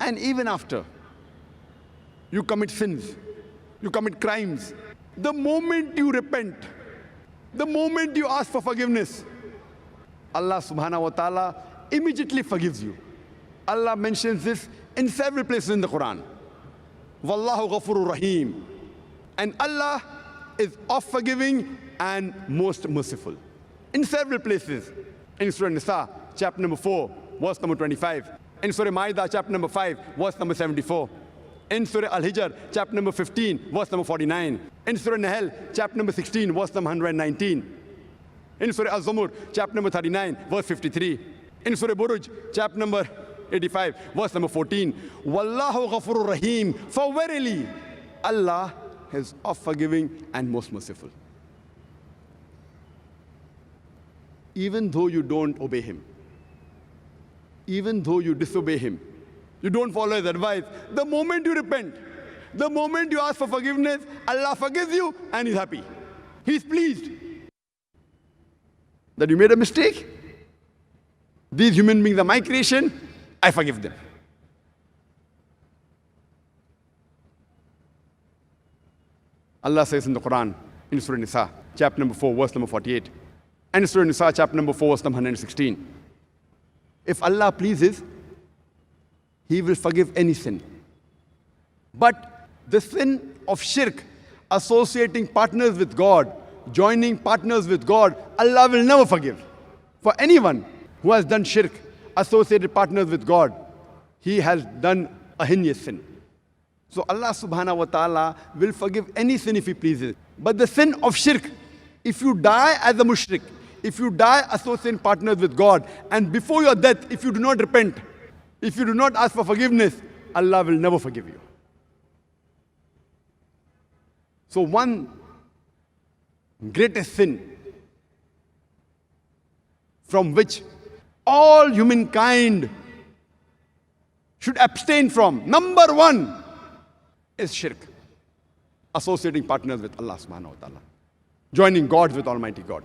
And even after you commit sins, you commit crimes, the moment you repent, the moment you ask for forgiveness, Allah subhanahu wa ta'ala immediately forgives you. Allah mentions this in several places in the Quran. Wallahu ghafurur rahim. And Allah is oft forgiving and most merciful. In several places. In Surah Nisa, chapter number 4, verse number 25. In Surah Ma'idah, chapter number 5, verse number 74. In Surah Al-Hijr, chapter number 15, verse number 49. In Surah Nahl, chapter number 16, verse number 119. In Surah Al-Zumur, chapter number 39, verse 53. In Surah Buruj, chapter number 85, verse number 14. Wallahu ghafurur rahim. For verily, Allah is oft forgiving and most merciful. Even though you don't obey Him, even though you disobey Him, you don't follow His advice, the moment you repent, the moment you ask for forgiveness, Allah forgives you and He's happy. He's pleased that you made a mistake. These human beings are my creation, I forgive them. Allah says in the Quran, in Surah Nisa, chapter number 4, verse number 48, and in Surah Nisa, chapter number 4, verse number 116. If Allah pleases, He will forgive any sin. But the sin of shirk, associating partners with God, joining partners with God, Allah will never forgive. For anyone who has done shirk, associated partners with God, he has done a heinous sin. So Allah subhanahu wa ta'ala will forgive any sin if He pleases. But the sin of shirk, if you die as a mushrik, if you die associating partners with God, and before your death, if you do not repent, if you do not ask for forgiveness, Allah will never forgive you. So one greatest sin from which all humankind should abstain from, number one, is shirk. Associating partners with Allah subhanahu wa ta'ala. Joining God with Almighty God.